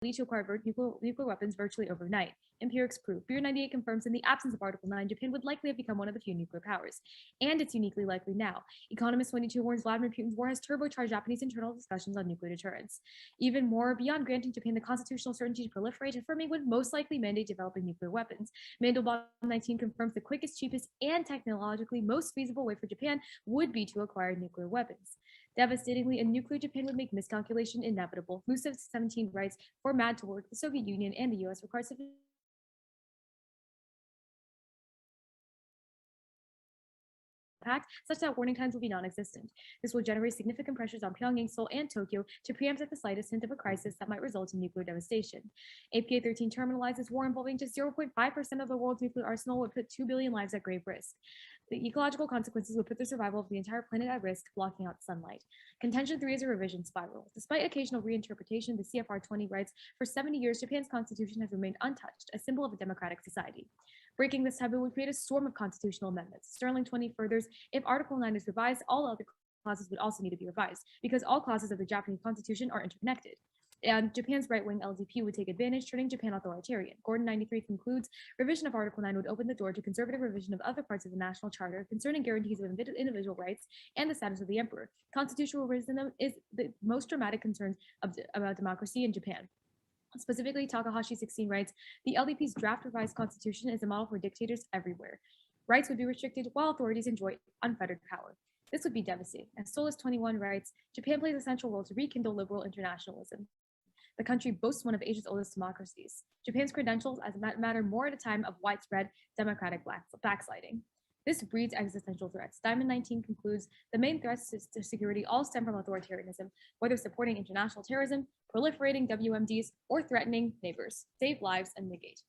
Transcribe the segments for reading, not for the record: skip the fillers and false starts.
to acquire nuclear weapons virtually overnight. Empirics prove. Bureau 98 confirms in the absence of Article 9, Japan would likely have become one of the few nuclear powers. And it's uniquely likely now. Economist 22 warns Vladimir Putin's war has turbocharged Japanese internal discussions on nuclear deterrence. Even more, beyond granting Japan the constitutional certainty to proliferate, affirming would most likely mandate developing nuclear weapons. Mandelbaum 19 confirms the quickest, cheapest, and technologically most feasible way for Japan would be to acquire nuclear weapons. Devastatingly, a nuclear Japan would make miscalculation inevitable. Musav 17 writes, for MAD to work, the Soviet Union and the US require sufficient pact such that warning times will be non-existent. This will generate significant pressures on Pyongyang, Seoul, and Tokyo to preempt at the slightest hint of a crisis that might result in nuclear devastation. APA 13 terminalizes war involving just 0.5% of the world's nuclear arsenal would put 2 billion lives at grave risk. The ecological consequences would put the survival of the entire planet at risk, blocking out sunlight. Contention 3 is a revision spiral. Despite occasional reinterpretation, the CFR 20 writes, for 70 years, Japan's constitution has remained untouched, a symbol of a democratic society. Breaking this taboo would create a storm of constitutional amendments. Sterling 20 furthers, if Article 9 is revised, all other clauses would also need to be revised, because all clauses of the Japanese constitution are interconnected. And Japan's right-wing LDP would take advantage, turning Japan authoritarian. Gordon 93 concludes, revision of Article 9 would open the door to conservative revision of other parts of the National Charter concerning guarantees of individual rights and the status of the emperor. Constitutional revision is the most dramatic concerns about democracy in Japan. Specifically, Takahashi 16 writes, the LDP's draft revised constitution is a model for dictators everywhere. Rights would be restricted while authorities enjoy unfettered power. This would be devastating. As Solus 21 writes, Japan plays a central role to rekindle liberal internationalism. The country boasts one of Asia's oldest democracies. Japan's credentials as matter more at a time of widespread democratic backsliding. This breeds existential threats. Diamond 19 concludes, the main threats to security all stem from authoritarianism, whether supporting international terrorism, proliferating WMDs, or threatening neighbors. Save lives and negate.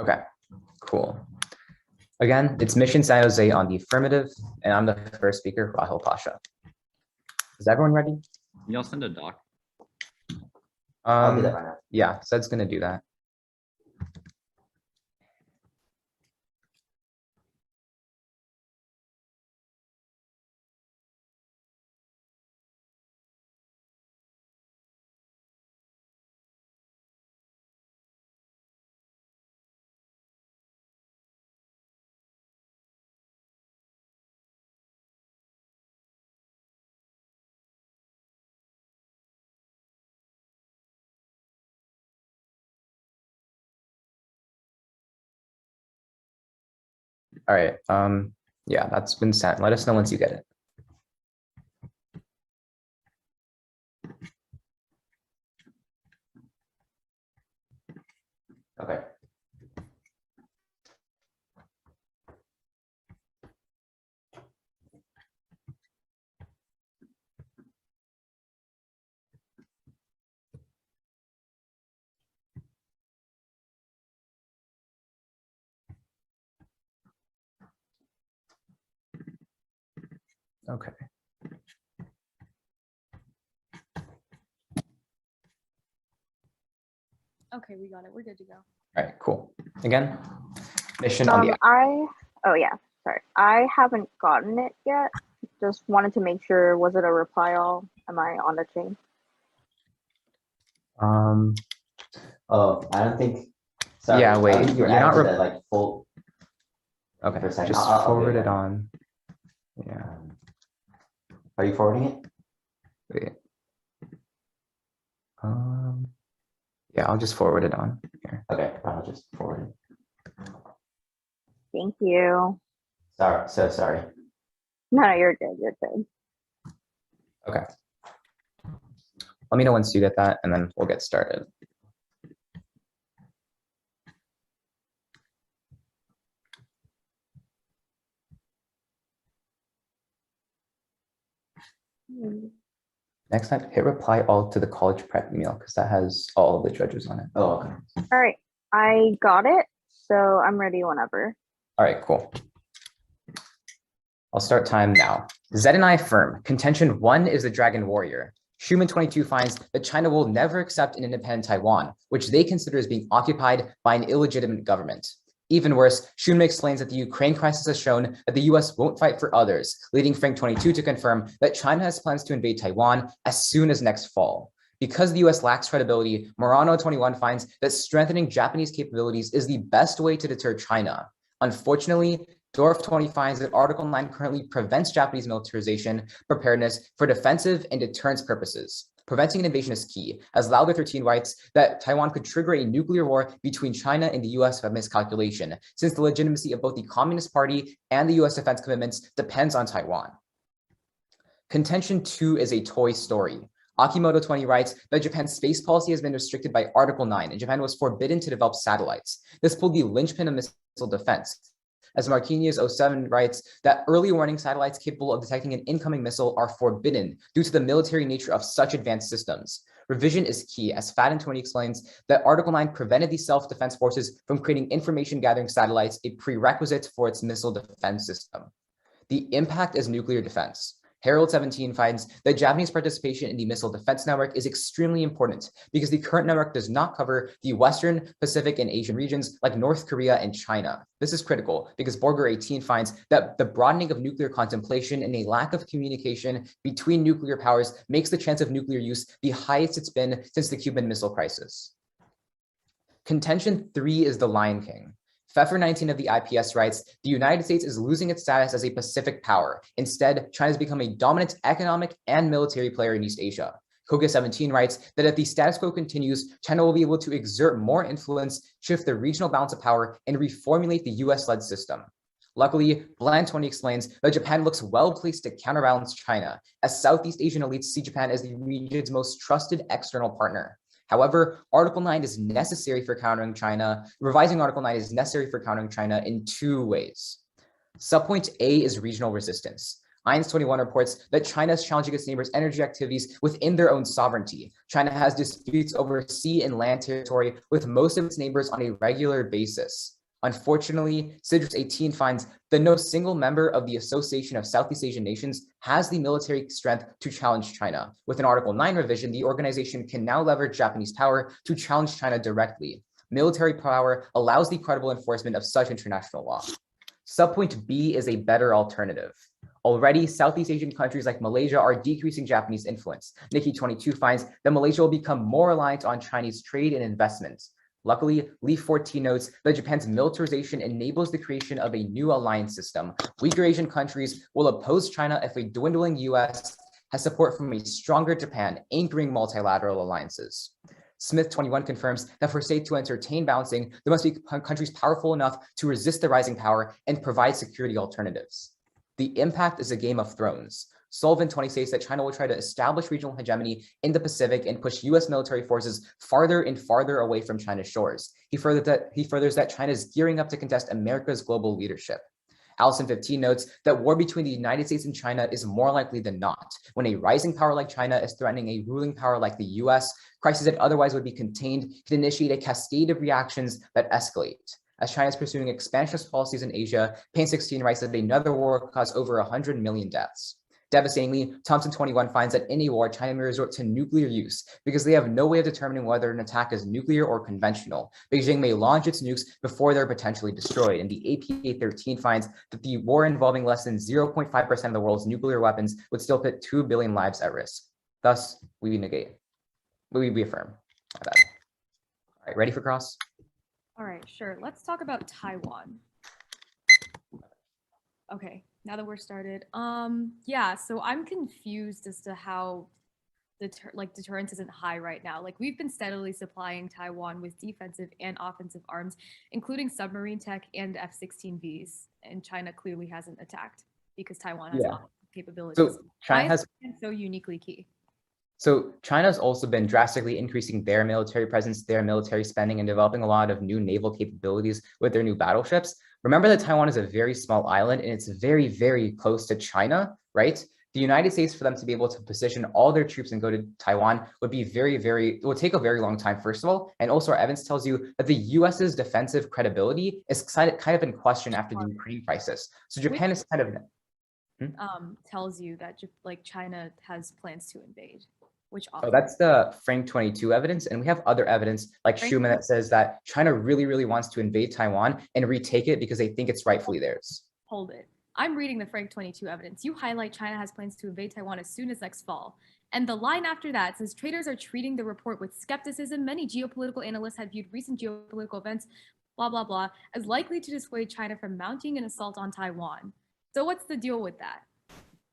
Okay, cool. Again, it's Mission San Jose on the affirmative, and I'm the first speaker, Rahul Pasha. Is everyone ready? Can y'all send a doc? I'll do that right now. Yeah, Sed's gonna do that. All right. Yeah, that's been sent. Let us know once you get it. Okay. Okay. Okay, we got it. We're good to go. All right, cool. Again, mission on the. Oh yeah, sorry. I haven't gotten it yet. Just wanted to make sure, was it a reply all? Am I on the chain? Oh, I don't think. Sorry, Yeah, wait, I think you're not adding to the, like full. Okay, percent. just I'll forward do it that. on. Yeah, Are you forwarding it? wait. Yeah, I'll just forward it on here. Okay, I'll just forward it. Thank you. Sorry, so sorry. No, you're good. You're good. Okay. Let me know once you get that, and then we'll get started. Next time, hit reply all to the college prep email because that has all of the judges on it. Oh, okay. All right, I got it. So I'm ready whenever. All right, cool. I'll start time now. Zed and I affirm, contention 1 is the Dragon Warrior. Schumann 22 finds that China will never accept an independent Taiwan, which they consider as being occupied by an illegitimate government. Even worse, Shunma explains that the Ukraine crisis has shown that the US won't fight for others, leading Frank22 to confirm that China has plans to invade Taiwan as soon as next fall. Because the US lacks credibility, Morano21 finds that strengthening Japanese capabilities is the best way to deter China. Unfortunately, Dorf20 finds that Article 9 currently prevents Japanese militarization preparedness for defensive and deterrence purposes. Preventing an invasion is key, as Lauder 13 writes that Taiwan could trigger a nuclear war between China and the US by miscalculation, since the legitimacy of both the Communist Party and the US defense commitments depends on Taiwan. Contention 2 is a toy story. Akimoto 20 writes that Japan's space policy has been restricted by Article 9, and Japan was forbidden to develop satellites. This pulled the linchpin of missile defense. As Marquinhos 07 writes that early warning satellites capable of detecting an incoming missile are forbidden due to the military nature of such advanced systems. Revision is key, as Fadden 20 explains that Article 9 prevented the self-defense forces from creating information-gathering satellites, a prerequisite for its missile defense system. The impact is nuclear defense. Harold 17 finds that Japanese participation in the missile defense network is extremely important because the current network does not cover the Western, Pacific, and Asian regions like North Korea and China. This is critical because Borger 18 finds that the broadening of nuclear contemplation and a lack of communication between nuclear powers makes the chance of nuclear use the highest it's been since the Cuban Missile Crisis. Contention 3 is the Lion King. Pfeffer 19 of the IPS writes, the United States is losing its status as a Pacific power. Instead, China has become a dominant economic and military player in East Asia. Koga 17 writes that if the status quo continues, China will be able to exert more influence, shift the regional balance of power, and reformulate the US-led system. Luckily, Bland 20 explains that Japan looks well placed to counterbalance China, as Southeast Asian elites see Japan as the region's most trusted external partner. However, Article 9 is necessary for countering China. Revising Article 9 is necessary for countering China in 2 ways. Subpoint A is regional resistance. Eins 21 reports that China is challenging its neighbors' energy activities within their own sovereignty. China has disputes over sea and land territory with most of its neighbors on a regular basis. Unfortunately, Sidrus 18 finds that no single member of the Association of Southeast Asian Nations has the military strength to challenge China. With an Article 9 revision, the organization can now leverage Japanese power to challenge China directly. Military power allows the credible enforcement of such international law. Subpoint B is a better alternative. Already, Southeast Asian countries like Malaysia are decreasing Japanese influence. Nikki 22 finds that Malaysia will become more reliant on Chinese trade and investments. Luckily, Leaf 14 notes that Japan's militarization enables the creation of a new alliance system. Weaker Asian countries will oppose China if a dwindling US has support from a stronger Japan, anchoring multilateral alliances. Smith 21 confirms that for states to entertain balancing, there must be countries powerful enough to resist the rising power and provide security alternatives. The impact is a Game of Thrones. Sullivan 20 states that China will try to establish regional hegemony in the Pacific and push US military forces farther and farther away from China's shores. He furthers that China is gearing up to contest America's global leadership. Allison 15 notes that war between the United States and China is more likely than not. When a rising power like China is threatening a ruling power like the US, crises that otherwise would be contained can initiate a cascade of reactions that escalate. As China is pursuing expansionist policies in Asia, Payne 16 writes that another war could cause over 100 million deaths. Devastatingly, Thompson 21 finds that in a war, China may resort to nuclear use because they have no way of determining whether an attack is nuclear or conventional. Beijing may launch its nukes before they're potentially destroyed. And the APA 13 finds that the war involving less than 0.5% of the world's nuclear weapons would still put 2 billion lives at risk. Thus, we negate. We affirm. All right, ready for cross? All right, sure. Let's talk about Taiwan. Okay, now that we're started, yeah, so I'm confused as to how deterrence isn't high right now. Like, we've been steadily supplying Taiwan with defensive and offensive arms, including submarine tech and F-16Vs, and China clearly hasn't attacked because Taiwan has capabilities. So China has so uniquely key. So China's also been drastically increasing their military presence, their military spending, and developing a lot of new naval capabilities with their new battleships. Remember that Taiwan is a very small island and it's very, very close to China, right? The United States, for them to be able to position all their troops and go to Taiwan would be it would take a very long time, first of all. And also our evidence tells you that the US's defensive credibility is kind of in question after the Ukraine crisis. So Japan is kind of... tells you that China has plans to invade. Which Oh, author? that's the Frank 22 evidence. And we have other evidence like Frank Schumann that says that China really, really wants to invade Taiwan and retake it because they think it's rightfully theirs. Hold it. I'm reading the Frank 22 evidence. You highlight China has plans to invade Taiwan as soon as next fall. And the line after that says traders are treating the report with skepticism. Many geopolitical analysts have viewed recent geopolitical events, blah, blah, blah, as likely to dissuade China from mounting an assault on Taiwan. So what's the deal with that?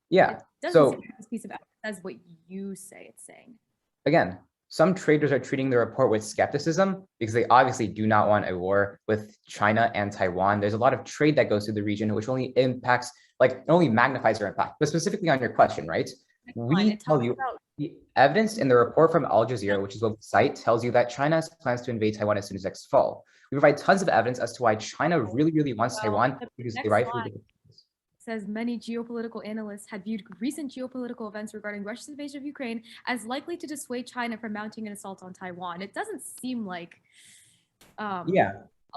Yeah. It doesn't So say this piece of evidence says what you say it's saying. again, some traders are treating the report with skepticism because they obviously do not want a war with China and Taiwan. There's a lot of trade that goes through the region, which only impacts, like, it only magnifies their impact. But specifically on your question, right? We tell you the evidence in the report from Al Jazeera, which is what we cite, tells you that China has plans to invade Taiwan as soon as next fall. We provide tons of evidence as to why China really, really wants Taiwan because they rightfully says many geopolitical analysts had viewed recent geopolitical events regarding Russia's invasion of Ukraine as likely to dissuade China from mounting an assault on Taiwan. It doesn't seem like a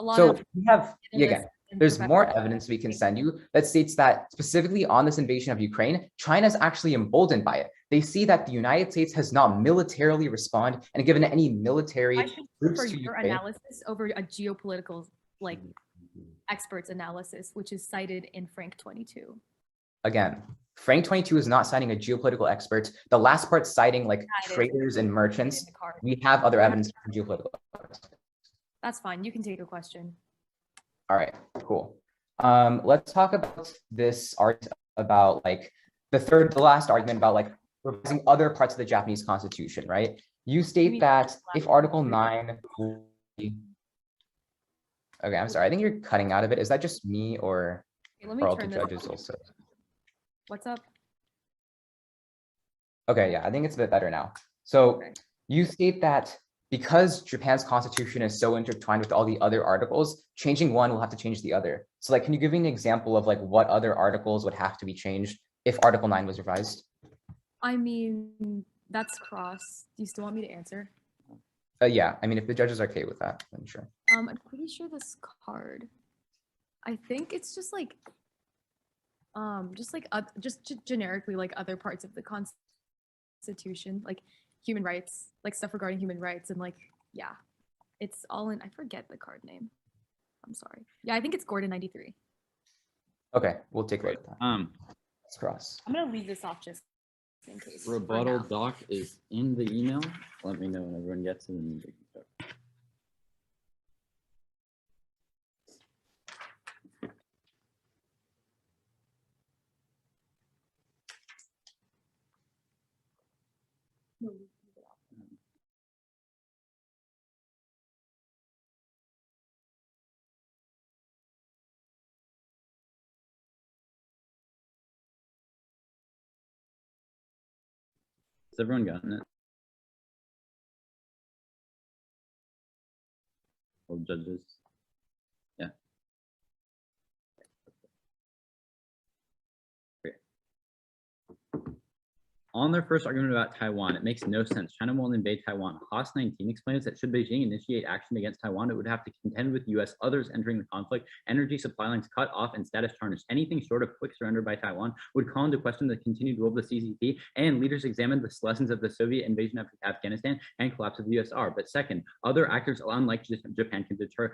lot so of we have analysts and there's more professors- evidence we can send you that states that specifically on this invasion of Ukraine, China is actually emboldened by it. They see that the United States has not militarily responded and given any military I should troops prefer to your Ukraine. analysis over a geopolitical like experts analysis, which is cited in Frank 22. Again, Frank 22 is not citing a geopolitical expert. The last part citing like traders and merchants. We have other evidence from geopolitical experts. That's fine. You can take a question. All right, cool. Let's talk about this argument about like the last argument about like revising other parts of the Japanese constitution, right? You state that if Article 9, okay, I'm sorry, I think you're cutting out of it. Is that just me or Okay, let me are all the turn this. judges also? What's up? Okay, yeah, I think it's a bit better now. So Okay. you state that because Japan's constitution is so intertwined with all the other articles, changing one will have to change the other. So like, can you give me an example of like what other articles would have to be changed if Article 9 was revised? I mean, that's cross. Do you still want me to answer? Yeah, I mean, if the judges are okay with that, then sure. I'm pretty sure this card. I think it's just like generically like other parts of the Constitution, like human rights, like stuff regarding human rights, and like yeah, it's all in. I forget the card name. I'm sorry. Yeah, I think it's Gordon 93. Okay, we'll take a look at that. Let's cross. I'm gonna leave this off just in case. for Rebuttal now. doc is in the email. Let me know when everyone gets it. And we can start. No, leave it off. Has everyone gotten it? All judges. Yeah. Okay. On their first argument about Taiwan, it makes no sense. China won't invade Taiwan. Haas 19 explains that should Beijing initiate action against Taiwan, it would have to contend with the U.S., others entering the conflict, energy supply lines cut off, and status tarnished. Anything short of quick surrender by Taiwan would call into question the continued role of the CCP, and leaders examined the lessons of the Soviet invasion of Afghanistan and collapse of the USSR. But second, other actors, unlike Japan, can deter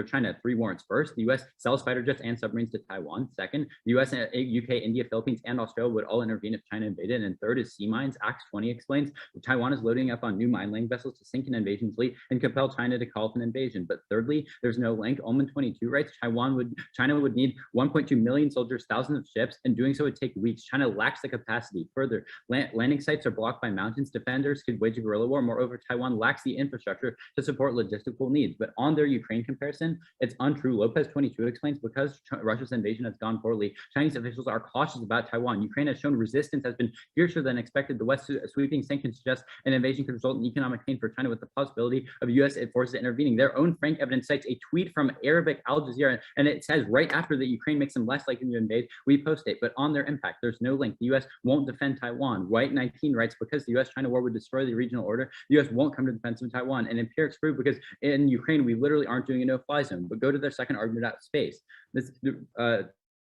China. 3 warrants. First, the U.S. sells fighter jets and submarines to Taiwan. Second, the U.S., UK, India, Philippines, and Australia would all intervene if China invaded. And third is sea mines. Act 20 explains Taiwan is loading up on new mine-laying vessels to sink an invasion fleet and compel China to call off an invasion. But thirdly, there's no link. Oman 22 writes China would need 1.2 million soldiers, thousands of ships, and doing so would take weeks. China lacks the capacity. Further, landing sites are blocked by mountains. Defenders could wage a guerrilla war. Moreover, Taiwan lacks the infrastructure to support logistical needs. But on their Ukraine comparison, it's untrue. Lopez 22 explains because Russia's invasion has gone poorly, Chinese officials are cautious about Taiwan. Ukraine has shown resistance has been fiercer than expected. The West's sweeping sanctions suggest an invasion could result in economic pain for China, with the possibility of U.S. forces intervening. Their own frank evidence cites a tweet from Arabic Al Jazeera, and it says right after that Ukraine makes them less likely to invade, we post it. But on their impact, there's no link. The U.S. won't defend Taiwan. White 19 writes because the U.S.-China war would destroy the regional order, the U.S. won't come to the defense of Taiwan. And empirics prove because in Ukraine we literally aren't doing a no-fly zone. But go to their second argument about space. This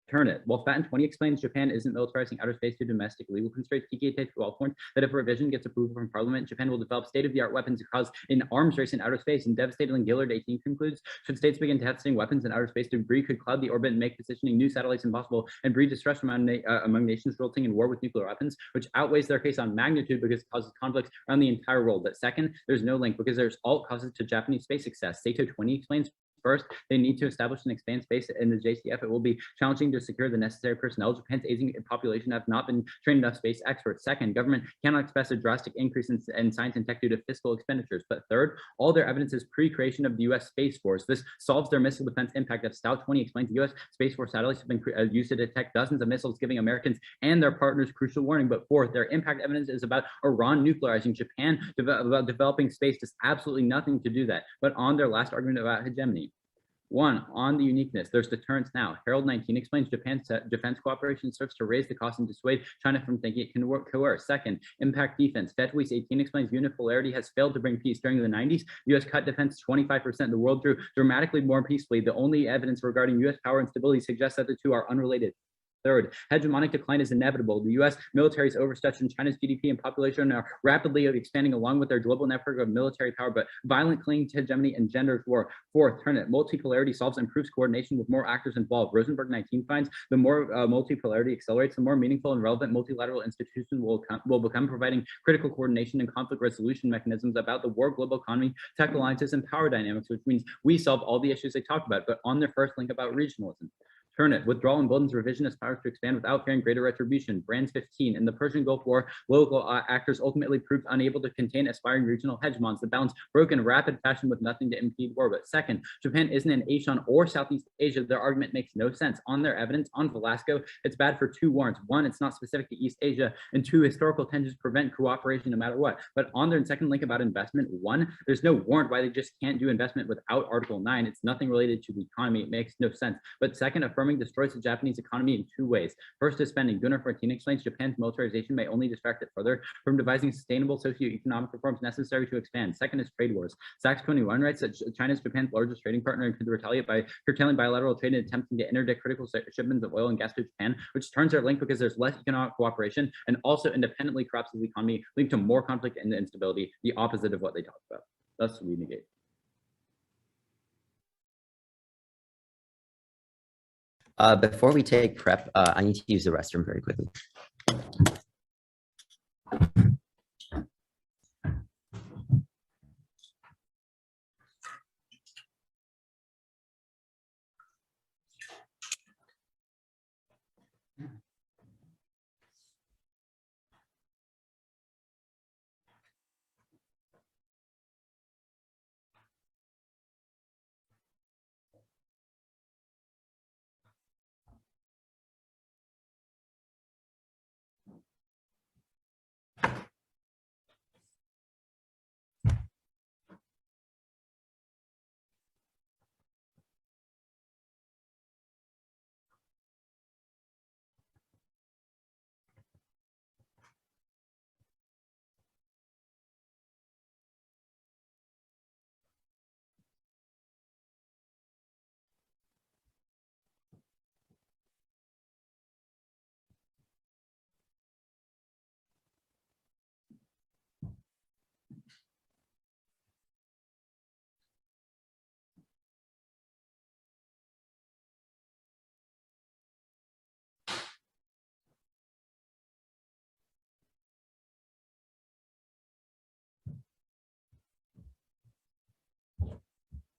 Turn it. While Fatten 20 explains Japan isn't militarizing outer space to domestic legal constraints, TK 12 warns that if a revision gets approval from Parliament, Japan will develop state-of-the-art weapons to cause an arms race in outer space. And devastatingly, Gillard 18 concludes, should states begin testing weapons in outer space, debris could cloud the orbit and make positioning new satellites impossible and breed distress among nations resulting in war with nuclear weapons, which outweighs their case on magnitude because it causes conflicts around the entire world. But second, there's no link because there's alt causes to Japanese space success. Sato 20 explains, first, they need to establish and expand space in the JCF. It will be challenging to secure the necessary personnel. Japan's aging population have not been trained enough space experts. Second, government cannot expect a drastic increase in science and tech due to fiscal expenditures. But third, all their evidence is pre-creation of the U.S. Space Force. This solves their missile defense impact. As Stout 20 explains, the U.S. Space Force satellites have been used to detect dozens of missiles, giving Americans and their partners crucial warning. But fourth, their impact evidence is about Iran nuclearizing. Japan about developing space does absolutely nothing to do that. But on their last argument about hegemony, one, on the uniqueness, there's deterrence now. Harold 19 explains Japan's defense cooperation serves to raise the cost and dissuade China from thinking it can coerce. Second, impact defense. Fetwis 18 explains unipolarity has failed to bring peace. During the 90s, U.S. cut defense 25%. The world drew dramatically more peacefully. The only evidence regarding U.S. power and stability suggests that the two are unrelated. Third, hegemonic decline is inevitable. The U.S. military's overstretched and China's GDP and population are rapidly expanding along with their global network of military power, but violent clinging to hegemony engenders war. Fourth, turn it. Multipolarity solves improves coordination with more actors involved. Rosenberg 19 finds the more multipolarity accelerates, the more meaningful and relevant multilateral institutions will become, providing critical coordination and conflict resolution mechanisms about the war, global economy, tech alliances, and power dynamics, which means we solve all the issues they talked about. But on their first link about regionalism, turn it. Withdrawal emboldens revisionist powers to expand without fearing greater retribution. Brands 15. In the Persian Gulf War, local actors ultimately proved unable to contain aspiring regional hegemons. The balance broke in rapid fashion with nothing to impede war. But second, Japan isn't in Asian or Southeast Asia. Their argument makes no sense. On their evidence, on Velasco, it's bad for two warrants. One, it's not specific to East Asia. And two, historical tensions prevent cooperation no matter what. But on their second link about investment, one, there's no warrant why they just can't do investment without Article 9. It's nothing related to the economy. It makes no sense. But second, affirming destroys the Japanese economy in two ways. First is spending. Gunnar 14 explains Japan's militarization may only distract it further from devising sustainable socioeconomic reforms necessary to expand. Second is trade wars. Sachs 21 writes that China is Japan's largest trading partner and could retaliate by curtailing bilateral trade and attempting to interdict critical shipments of oil and gas to Japan, which turns their link because there's less economic cooperation and also independently collapses the economy, leading to more conflict and instability, the opposite of what they talked about. Thus, we negate. Before we take prep, I need to use the restroom very quickly.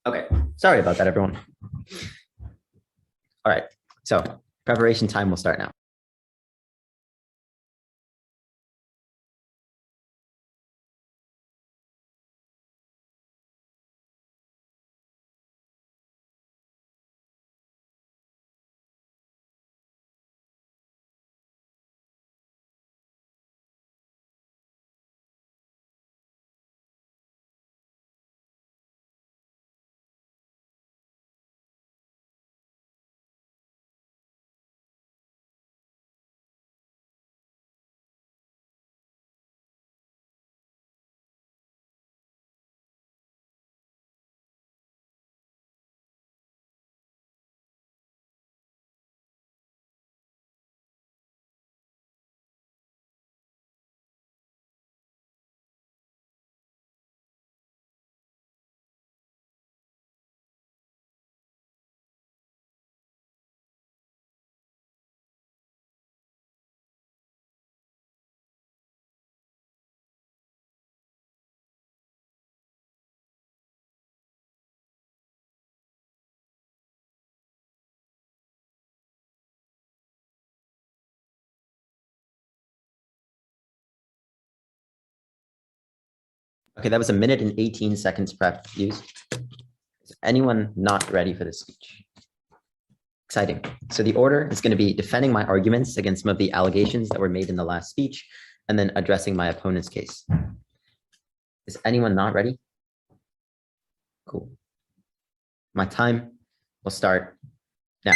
Okay, sorry about that, everyone. All right, so preparation time will start now. Okay, that was 1 minute and 18 seconds prep used. Is anyone not ready for this speech? Exciting. So the order is going to be defending my arguments against some of the allegations that were made in the last speech, and then addressing my opponent's case. Is anyone not ready? Cool. My time will start now.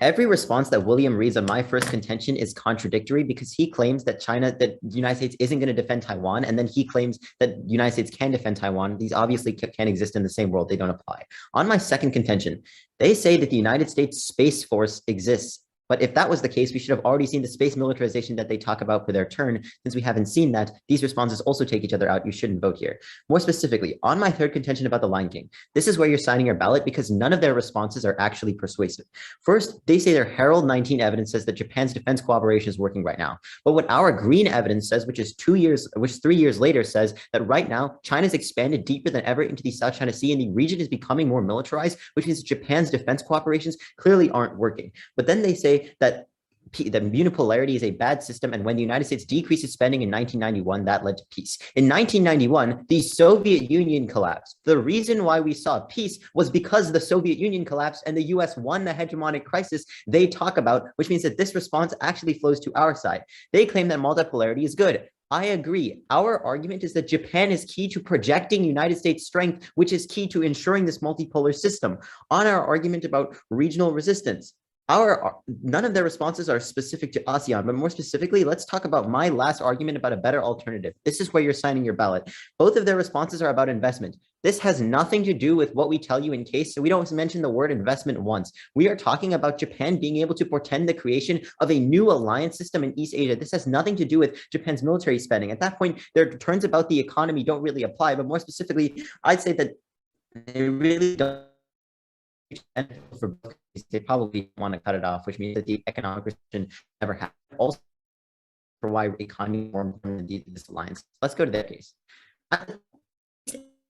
Every response that William reads on my first contention is contradictory because he claims that the United States isn't going to defend Taiwan, and then he claims that the United States can defend Taiwan. These obviously can't exist in the same world. They don't apply. On my second contention, they say that the United States Space Force exists. But if that was the case, we should have already seen the space militarization that they talk about for their turn. Since we haven't seen that, these responses also take each other out. You shouldn't vote here. More specifically, on my third contention about the Lion King, this is where you're signing your ballot because none of their responses are actually persuasive. First, they say their Herald 19 evidence says that Japan's defense cooperation is working right now. But what our green evidence says, which 3 years later says that right now, China's expanded deeper than ever into the South China Sea and the region is becoming more militarized, which means Japan's defense cooperations clearly aren't working. But then they say that unipolarity is a bad system, and when the United States decreased its spending in 1991, that led to peace. In 1991, the Soviet Union collapsed. The reason why we saw peace was because the Soviet Union collapsed and the US won the hegemonic crisis they talk about, which means that this response actually flows to our side. They claim that multipolarity is good. I agree. Our argument is that Japan is key to projecting United States strength, which is key to ensuring this multipolar system. On our argument about regional resistance, none of their responses are specific to ASEAN, but more specifically, let's talk about my last argument about a better alternative. This is where you're signing your ballot. Both of their responses are about investment. This has nothing to do with what we tell you in case, so we don't mention the word investment once. We are talking about Japan being able to portend the creation of a new alliance system in East Asia. This has nothing to do with Japan's military spending. At that point, their turns about the economy don't really apply, but more specifically, I'd say that they really don't. For they probably want to cut it off, which means that the economic recession never happened. Also, for why economy more important than this alliance. Let's go to their case.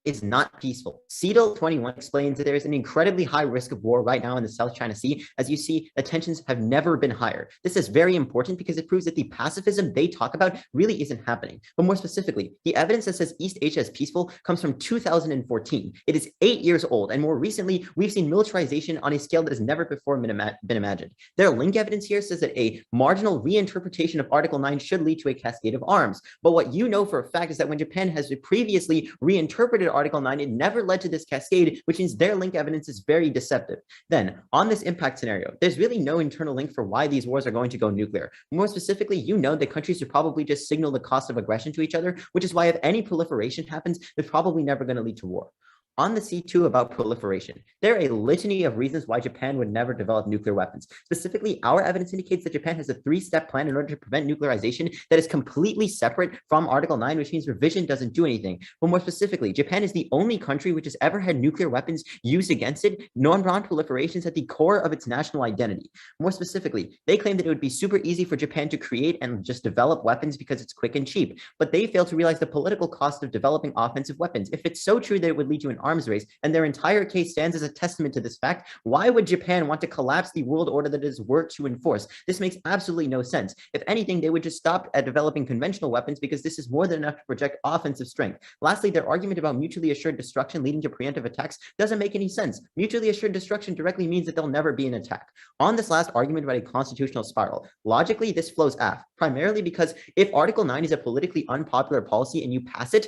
Is not peaceful. CEDAW 21 explains that there is an incredibly high risk of war right now in the South China Sea. As you see, the tensions have never been higher. This is very important because it proves that the pacifism they talk about really isn't happening. But more specifically, the evidence that says East Asia is peaceful comes from 2014. It is 8 years old, and more recently, we've seen militarization on a scale that has never before been imagined. Their link evidence here says that a marginal reinterpretation of Article 9 should lead to a cascade of arms. But what you know for a fact is that when Japan has previously reinterpreted Article 9, it never led to this cascade, which means their link evidence is very deceptive. Then, on this impact scenario, there's really no internal link for why these wars are going to go nuclear. More specifically, you know that countries would probably just signal the cost of aggression to each other, which is why if any proliferation happens, they're probably never going to lead to war. On the C2 about proliferation, there are a litany of reasons why Japan would never develop nuclear weapons. Specifically, our evidence indicates that Japan has a 3-step plan in order to prevent nuclearization that is completely separate from Article 9, which means revision doesn't do anything. But more specifically, Japan is the only country which has ever had nuclear weapons used against it. Non-proliferation is at the core of its national identity. More specifically, they claim that it would be super easy for Japan to create and just develop weapons because it's quick and cheap. But they fail to realize the political cost of developing offensive weapons. If it's so true that it would lead to an arms race, and their entire case stands as a testament to this fact, why would Japan want to collapse the world order that it has worked to enforce? This makes absolutely no sense. If anything, they would just stop at developing conventional weapons because this is more than enough to project offensive strength. Lastly, their argument about mutually assured destruction leading to preemptive attacks doesn't make any sense. Mutually assured destruction directly means that there'll never be an attack. On this last argument about a constitutional spiral, logically, this flows aft, primarily because if Article 9 is a politically unpopular policy and you pass it,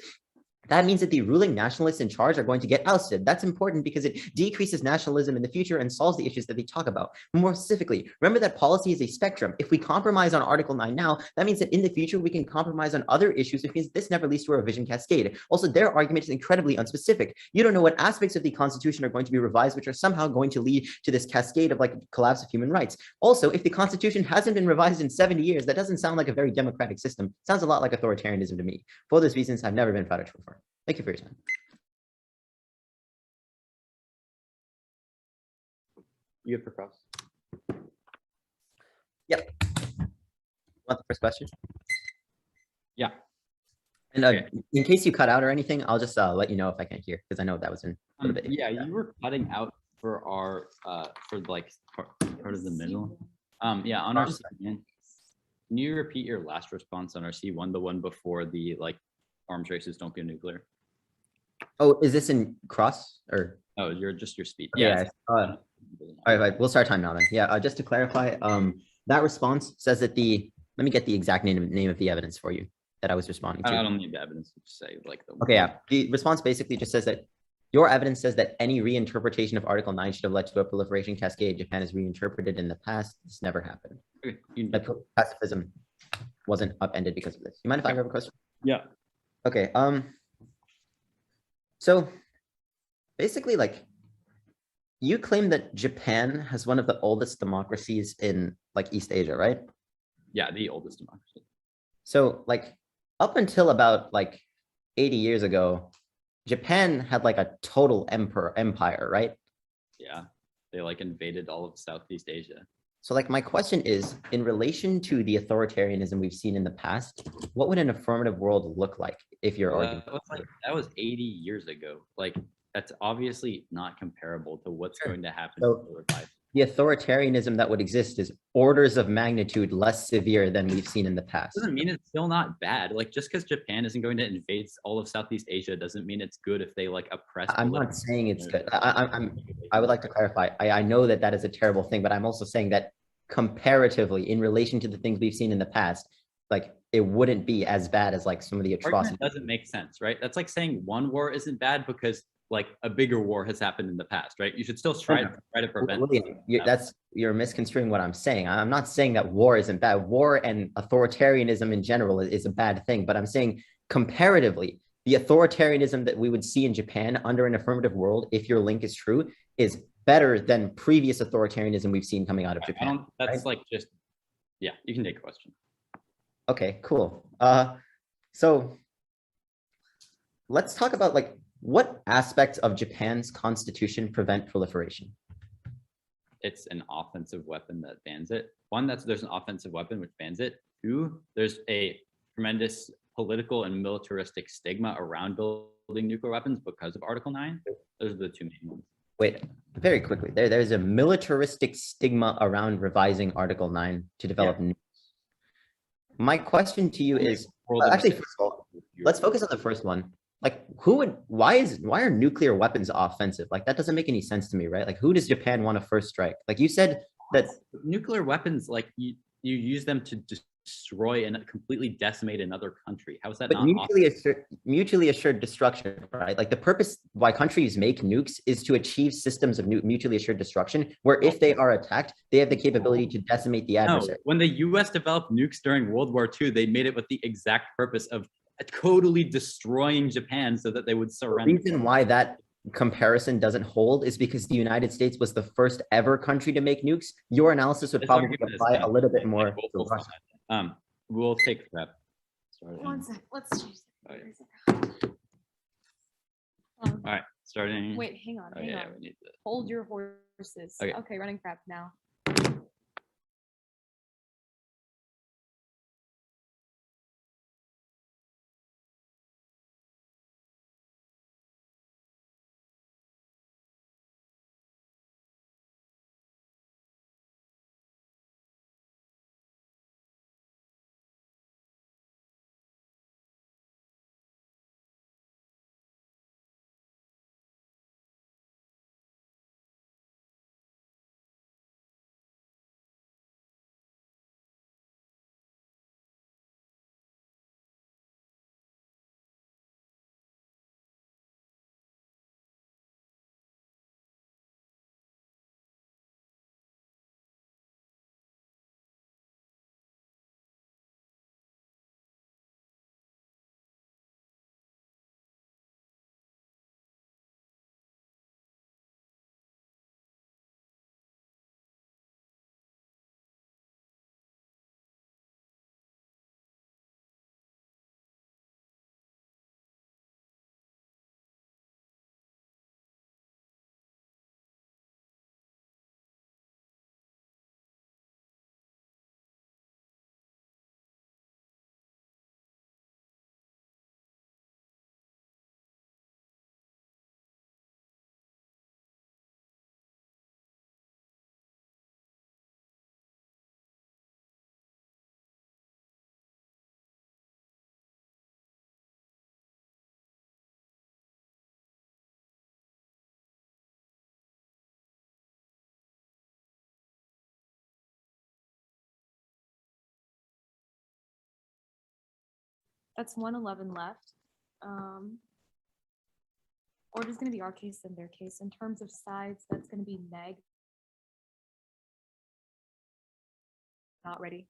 that means that the ruling nationalists in charge are going to get ousted. That's important because it decreases nationalism in the future and solves the issues that they talk about. More specifically, remember that policy is a spectrum. If we compromise on Article 9 now, that means that in the future we can compromise on other issues, which means this never leads to a revision cascade. Also, their argument is incredibly unspecific. You don't know what aspects of the Constitution are going to be revised, which are somehow going to lead to this cascade of like collapse of human rights. Also, if the Constitution hasn't been revised in 70 years, that doesn't sound like a very democratic system. It sounds a lot like authoritarianism to me. For those reasons, I've never been proud of before. Thank you for your time. You have for cross. Yep. Want the first question? Yeah. And Okay. in case you cut out or anything, I'll just let you know if I can't hear because I know that was in a little bit. Yeah, you were cutting out for our for like part of the middle. Yeah, on our C1. Can you repeat your last response on our C1, the one before the like arms races don't go nuclear. Oh, is this in cross or? Oh, your speed. Yeah. All right, we'll start time now then. Yeah, just to clarify, that response says that let me get the exact name of the evidence for you that I was responding to. I don't need the evidence to say like the. Okay, yeah. The response basically just says that your evidence says that any reinterpretation of Article 9 should have led to a proliferation cascade. Japan has reinterpreted in the past. This never happened. Okay, That pacifism wasn't upended because of this. You mind if I grab a question? Yeah. Okay. So basically, like, you claim that Japan has one of the oldest democracies in like East Asia, right? Yeah, the oldest democracy. So like up until about like 80 years ago, Japan had like a total empire, right? Yeah, they like invaded all of Southeast Asia. So like my question is, in relation to the authoritarianism we've seen in the past, what would an affirmative world look like if you're arguing? That was 80 years ago. Like that's obviously not comparable to what's going to happen. So the authoritarianism that would exist is orders of magnitude less severe than we've seen in the past. Doesn't mean it's still not bad. Like just because Japan isn't going to invade all of Southeast Asia doesn't mean it's good if they like oppress. I'm not saying it's good. I would like to clarify. I know that that is a terrible thing, but I'm also saying that comparatively, in relation to the things we've seen in the past, like it wouldn't be as bad as like some of the atrocities. Doesn't make sense, right? That's like saying one war isn't bad because like a bigger war has happened in the past, right? You should still try to prevent. William, you're misconstruing what I'm saying. I'm not saying that war isn't bad. War and authoritarianism in general is a bad thing, but I'm saying comparatively, the authoritarianism that we would see in Japan under an affirmative world, if your link is true, is better than previous authoritarianism we've seen coming out of Japan. That's right? Like just, yeah, you can take a question. Okay, cool. So let's talk about like, what aspects of Japan's constitution prevent proliferation? It's an offensive weapon that bans it. One, there's an offensive weapon which bans it. Two, there's a tremendous political and militaristic stigma around building nuclear weapons because of Article 9. Those are the two main ones. Wait, very quickly. There's a militaristic stigma around revising Article 9 to develop nukes. My question to you is, actually, first of all, let's focus on the first one. Like, why are nuclear weapons offensive? Like, that doesn't make any sense to me, right? Like, who does Japan want to first strike? Like you said that nuclear weapons, like you use them to destroy and completely decimate another country. How is that not mutually assured destruction, right? Like the purpose why countries make nukes is to achieve systems of mutually assured destruction, where if they are attacked, they have the capability to decimate the adversary. When the US developed nukes during World War II, they made it with the exact purpose of totally destroying Japan so that they would surrender. The reason why that comparison doesn't hold is because the United States was the first ever country to make nukes. Your analysis would probably apply a little bit more. We'll take prep. One sec. Let's change All right, starting. Wait, hang on. Hang on. We need to hold your horses. Okay, running prep now. That's 111 left. Order's going to be our case and their case. In terms of sides, that's going to be neg. Not ready.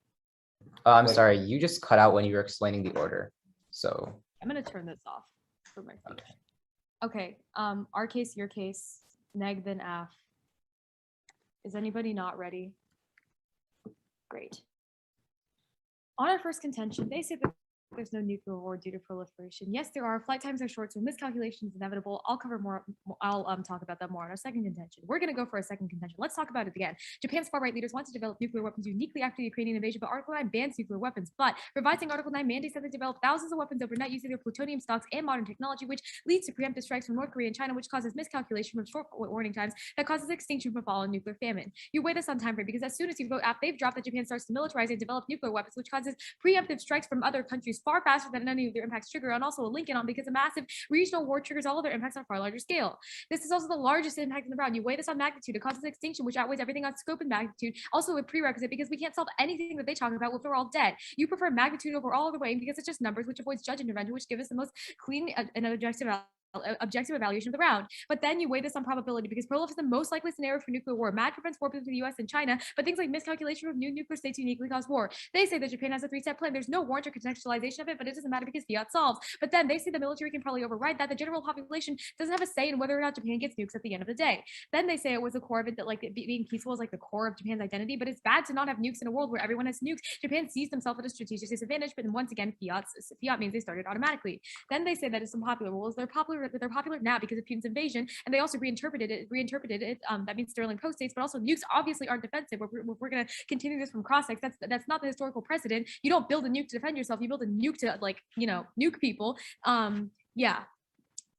I'm Wait. sorry, you just cut out when you were explaining the order. So I'm going to turn this off for my feed. Okay, our case, your case, neg, then af. Is anybody not ready? Great. On our first contention, they say that there's no nuclear war due to proliferation. Yes, there are. Flight times are short, so miscalculation is inevitable. I'll cover more. I'll talk about that more on our second contention. We're going to go for a second contention. Let's talk about it again. Japan's far-right leaders want to develop nuclear weapons uniquely after the Ukrainian invasion, but Article 9 bans nuclear weapons. But revising Article 9 mandates that they develop thousands of weapons overnight using their plutonium stocks and modern technology, which leads to preemptive strikes from North Korea and China, which causes miscalculation from short warning times that causes extinction from fall and nuclear famine. You weigh this on time frame because as soon as you vote out, they've dropped that Japan starts to militarize and develop nuclear weapons, which causes preemptive strikes from other countries far faster than any of their impacts trigger, and also a link in on because a massive regional war triggers all of their impacts on a far larger scale. This is also the largest impact in the round. You weigh this on magnitude, it causes extinction, which outweighs everything on scope and magnitude. Also a prerequisite because we can't solve anything that they talk about if we're all dead. You prefer magnitude over all other weighing because it's just numbers, which avoids judge intervention, which gives us the most clean and objective evaluation of the round. But then you weigh this on probability because prolif is the most likely scenario for nuclear war. MAD prevents war between the US and China, but things like miscalculation of new nuclear states uniquely cause war. They say that Japan has a 3-step plan. There's no warrant or contextualization of it, but it doesn't matter because fiat solves. But then they say the military can probably override that. The general population doesn't have a say in whether or not Japan gets nukes at the end of the day. Then they say it was the core of it, that like being peaceful is like the core of Japan's identity, but it's bad to not have nukes in a world where everyone has nukes. Japan sees themselves at a strategic disadvantage, but then once again, fiat means they started automatically. Then they say that it's unpopular. Well, they're popular now because of Putin's invasion, and they also reinterpreted it. That means Sterling Post states, but also nukes obviously aren't defensive. We're going to continue this from Crossex. That's not the historical precedent. You don't build a nuke to defend yourself. You build a nuke to nuke people. Yeah.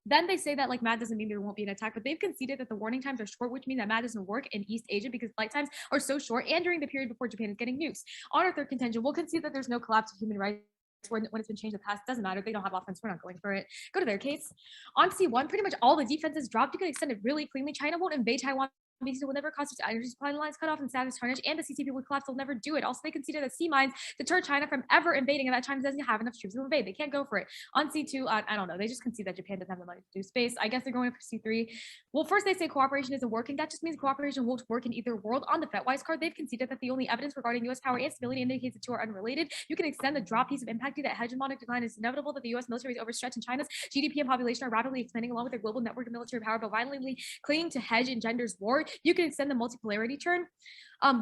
Then they say that like MAD doesn't mean there won't be an attack, but they've conceded that the warning times are short, which means that MAD doesn't work in East Asia because flight times are so short and during the period before Japan is getting nukes. On our third contention, we'll concede that there's no collapse of human rights when it's been changed in the past. Doesn't matter. They don't have offense. We're not going for it. Go to their case. On C1, pretty much all the defenses dropped. You can extend it really cleanly. China won't invade Taiwan because it will never cause its energy supply lines cut off and status tarnish, and the CCP will collapse. They'll never do it. Also, they consider that C mines deter China from ever invading, and that China doesn't have enough troops to invade. They can't go for it. On C2, I don't know. They just concede that Japan doesn't have the money to do space. I guess they're going for C3. Well, first they say cooperation isn't working. That just means cooperation won't work in either world. On the FetWise card, they've conceded that the only evidence regarding U.S. power and stability indicates the two are unrelated. You can extend the drop piece of impact to that hegemonic decline. It's inevitable that the U.S. military is overstretched and China's GDP and population are rapidly expanding along with their global network of military power, but violently clinging to hedge engenders war. You can extend the multipolarity turn.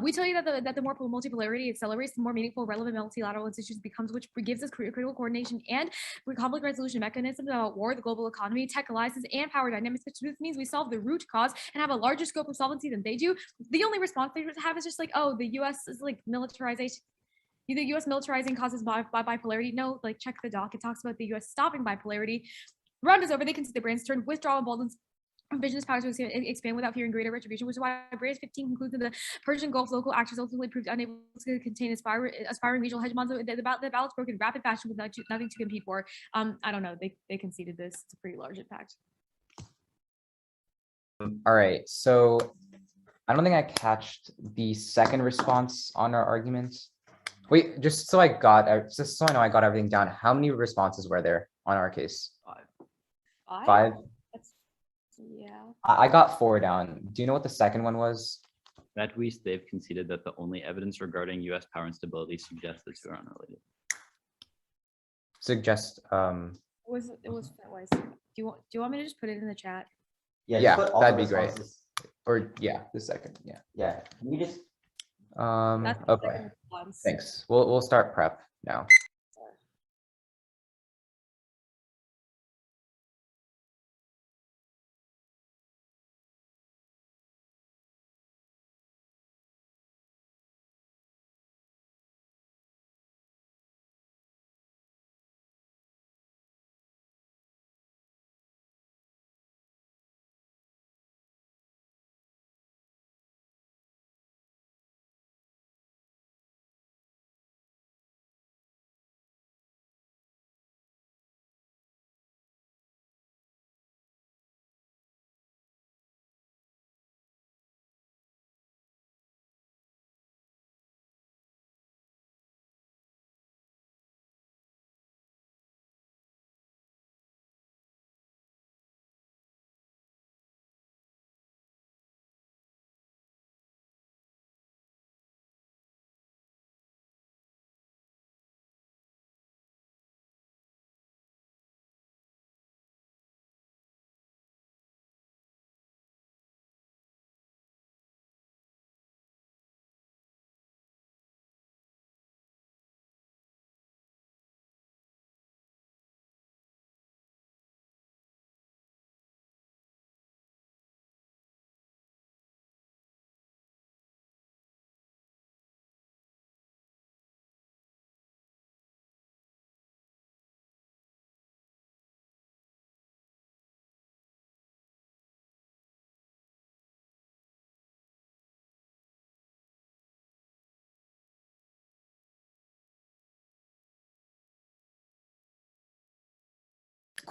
We tell you that the more multipolarity accelerates, the more meaningful, relevant multilateral institutions becomes, which gives us critical coordination and conflict resolution mechanisms about war, the global economy, tech alliances, and power dynamics, which means we solve the root cause and have a larger scope of solvency than they do. The only response they have is just like, oh, the U.S. is like militarization. The U.S. militarizing causes bipolarity. No, like check the doc. It talks about the U.S. stopping bipolarity. Round is over. They consider brands turn withdrawal emboldens business powers to expand without fearing greater retribution, which is why Branch 15 concludes that the Persian Gulf local actors ultimately proved unable to contain aspiring regional hegemons. The balance broke in rapid fashion with nothing to compete for. I don't know. They conceded this. It's a pretty large impact. all right, so I don't think I catched the second response on our argument. Wait, just so I know I got everything down. How many responses were there on our case? Five? Yeah. I got 4 down. Do you know what the second one was? At least they've conceded that the only evidence regarding U.S. power instability suggests the two are unrelated. Suggest It was FetWise. Do you want me to just put it in the chat? just Yeah, put all that'd the be great. responses. or yeah, the second. Yeah. Yeah, can you just That's the Okay. second response. Thanks. We'll start prep now.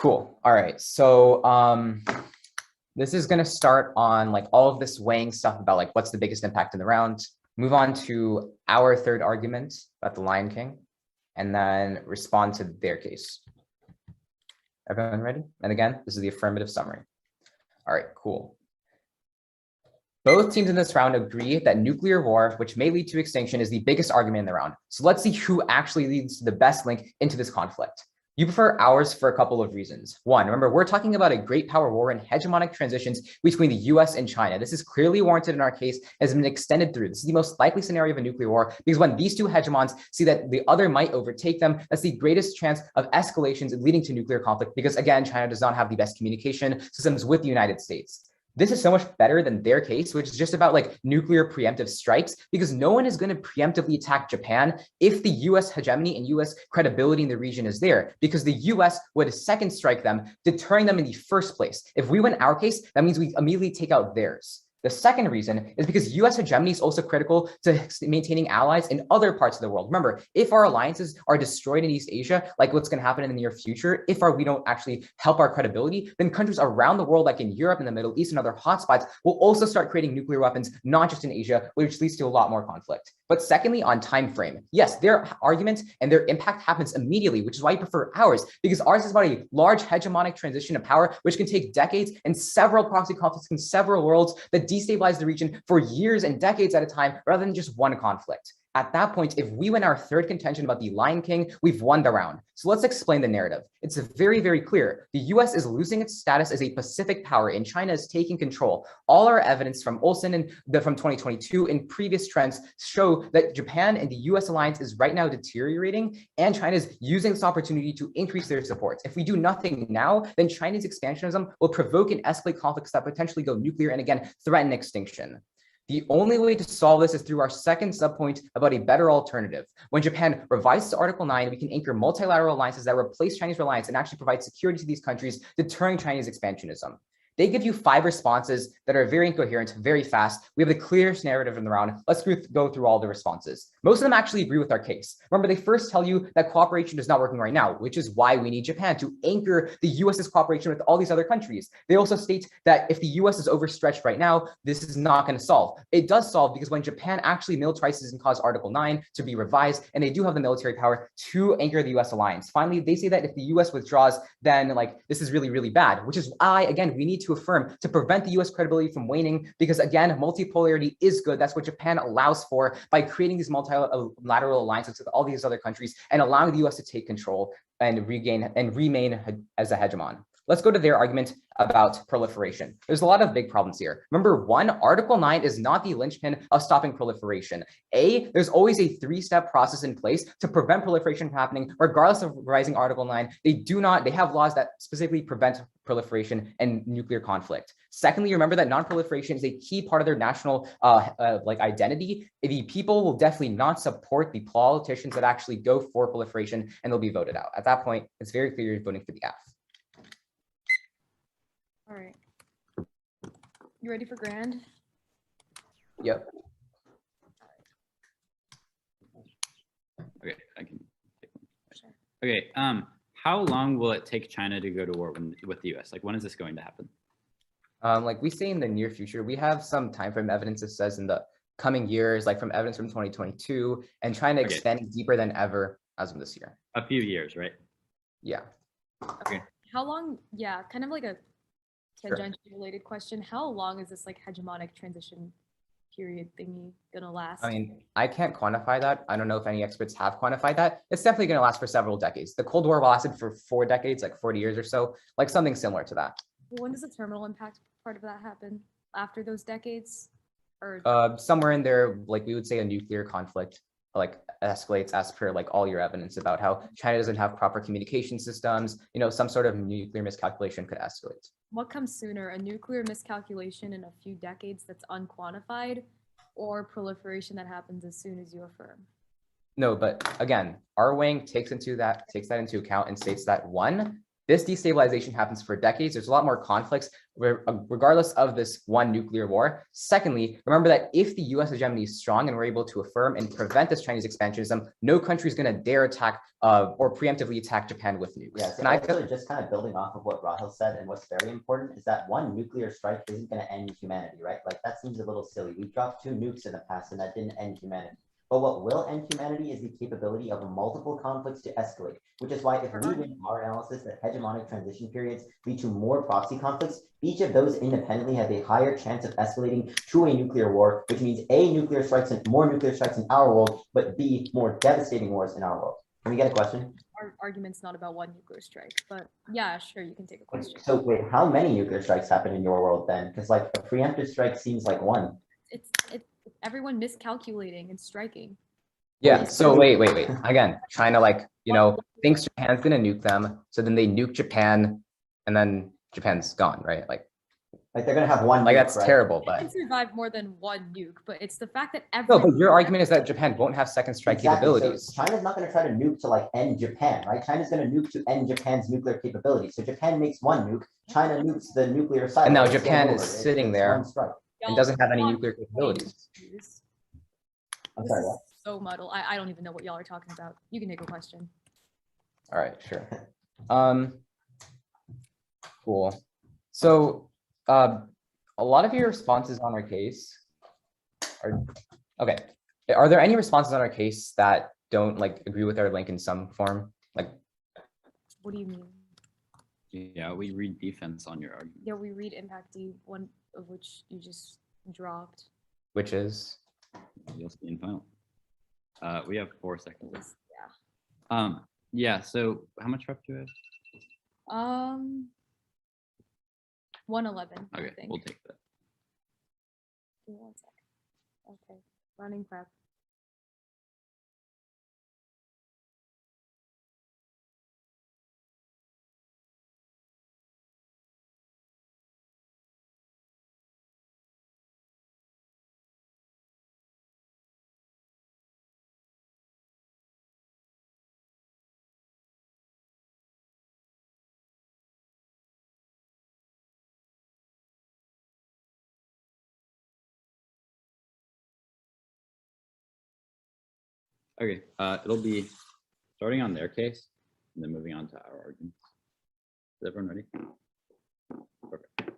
Cool. All right. So this is going to start on like all of this weighing stuff about like what's the biggest impact in the round. Move on to our third argument about the Lion King, and then respond to their case. Everyone ready? And again, this is the affirmative summary. All right, cool. Both teams in this round agree that nuclear war, which may lead to extinction, is the biggest argument in the round. So let's see who actually leads to the best link into this conflict. You prefer ours for a couple of reasons. One, remember, we're talking about a great power war and hegemonic transitions between the US and China. This is clearly warranted in our case, has been extended through. This is the most likely scenario of a nuclear war, because when these two hegemons see that the other might overtake them, that's the greatest chance of escalations leading to nuclear conflict, because again, China does not have the best communication systems with the United States. This is so much better than their case, which is just about like nuclear preemptive strikes, because no one is going to preemptively attack Japan if the US hegemony and US credibility in the region is there, because the US would second strike them, deterring them in the first place. If we win our case, that means we immediately take out theirs. The second reason is because US hegemony is also critical to maintaining allies in other parts of the world. Remember, if our alliances are destroyed in East Asia, like what's going to happen in the near future, if we don't actually help our credibility, then countries around the world, like in Europe and the Middle East and other hotspots, will also start creating nuclear weapons, not just in Asia, which leads to a lot more conflict. But secondly, on time frame, yes, their argument and their impact happens immediately, which is why you prefer ours, because ours is about a large hegemonic transition of power, which can take decades and several proxy conflicts in several worlds that destabilize the region for years and decades at a time, rather than just one conflict. At that point, if we win our third contention about the Lion King, we've won the round. So let's explain the narrative. It's very, very clear. The US is losing its status as a Pacific power, and China is taking control. All our evidence from Olson and from 2022 and previous trends show that Japan and the US alliance is right now deteriorating, and China is using this opportunity to increase their support. If we do nothing now, then China's expansionism will provoke and escalate conflicts that potentially go nuclear and again threaten extinction. The only way to solve this is through our second subpoint about a better alternative. When Japan revises Article 9, we can anchor multilateral alliances that replace Chinese reliance and actually provide security to these countries, deterring Chinese expansionism. They give you 5 responses that are very incoherent, very fast. We have the clearest narrative in the round. Let's go through all the responses. Most of them actually agree with our case. Remember, they first tell you that cooperation is not working right now, which is why we need Japan to anchor the US's cooperation with all these other countries. They also state that if the US is overstretched right now, this is not going to solve. It does solve, because when Japan actually militarizes and cause Article 9 to be revised, and they do have the military power to anchor the US alliance. Finally, they say that if the US withdraws, then like this is really, really bad, which is why, again, we need to affirm to prevent the US credibility from waning, because again, multipolarity is good. That's what Japan allows for by creating these multilateral alliances with all these other countries and allowing the US to take control and remain as a hegemon. Let's go to their argument about proliferation. There's a lot of big problems here. Remember, one, Article 9 is not the linchpin of stopping proliferation. There's always a 3-step process in place to prevent proliferation from happening, regardless of revising Article 9. They have laws that specifically prevent proliferation and nuclear conflict. Secondly, remember that non-proliferation is a key part of their national identity. The people will definitely not support the politicians that actually go for proliferation, and they'll be voted out. At that point, it's very clear you're voting for the F. All right. You ready for grand? Yep. Okay, I can take one. Sure. Okay, how long will it take China to go to war with the US? Like, when is this going to happen? Like we say in the near future, we have some time frame evidence that says in the coming years, like from evidence from 2022, and China expanding deeper than ever as of this year. A few years, right? Yeah. Okay. How long? Yeah, kind of like a tangential related question. How long is this like hegemonic transition period thingy gonna last? I mean, I can't quantify that. I don't know if any experts have quantified that. It's definitely going to last for several decades. The Cold War lasted for 4 decades, like 40 years or so, like something similar to that. When does the terminal impact part of that happen? After those decades? Or Somewhere in there, like we would say a nuclear conflict like escalates as per like all your evidence about how China doesn't have proper communication systems, some sort of nuclear miscalculation could escalate. what comes sooner, a nuclear miscalculation in a few decades that's unquantified, or proliferation that happens as soon as you affirm? No, but again, our weighing takes that into account and states that 1, this destabilization happens for decades. There's a lot more conflicts regardless of this one nuclear war. Secondly, remember that if the US hegemony is strong and we're able to affirm and prevent this Chinese expansionism, no country is going to dare attack or preemptively attack Japan with nukes. Yeah, so also just kind of building off of what Rahel said, and what's very important is that one nuclear strike isn't going to end humanity, right? Like that seems a little silly. We dropped 2 nukes in the past and that didn't end humanity. But what will end humanity is the capability of multiple conflicts to escalate, which is why if we win our analysis that hegemonic transition periods lead to more proxy conflicts, each of those independently have a higher chance of escalating to a nuclear war, which means A, nuclear strikes and more nuclear strikes in our world, but B, more devastating wars in our world. Can we get a question? Our argument's not about one nuclear strike, but yeah, sure, you can take a question. So wait, how many nuclear strikes happen in your world then? Because like a preemptive strike seems like one. It's everyone miscalculating and striking. Yeah, so wait. Again, China, like, you know, thinks Japan's gonna nuke them, so then they nuke Japan, and then Japan's gone, right? Like they're gonna have one. Like nuke, that's right? terrible, It but can survive more than one nuke, but it's the fact that no, everyone. but your argument is that Japan won't have second strike capabilities. So China's not going to try to nuke to like end Japan, right? China's going to nuke to end Japan's nuclear capability. So Japan makes one nuke, China nukes the nuclear side. And now Japan is sitting there and doesn't have any nuclear capabilities. I'm This sorry, is what? so muddled. I don't even know what y'all are talking about. You can take a question. All right, sure. Cool. So a lot of your responses on our case are okay. Are there any responses on our case that don't like agree with our link in some form? Like, What do you mean? Yeah, we read defense on your argument. Yeah, we read impact D, one of which you just dropped. which is You'll see in final. We have 4 seconds. Yeah. Yeah, so how much rep do you have? 111. I Okay, think. we'll take that. Give me 1 sec. Okay, running prep. Okay, it'll be starting on their case and then moving on to our arguments. Is everyone ready? Perfect.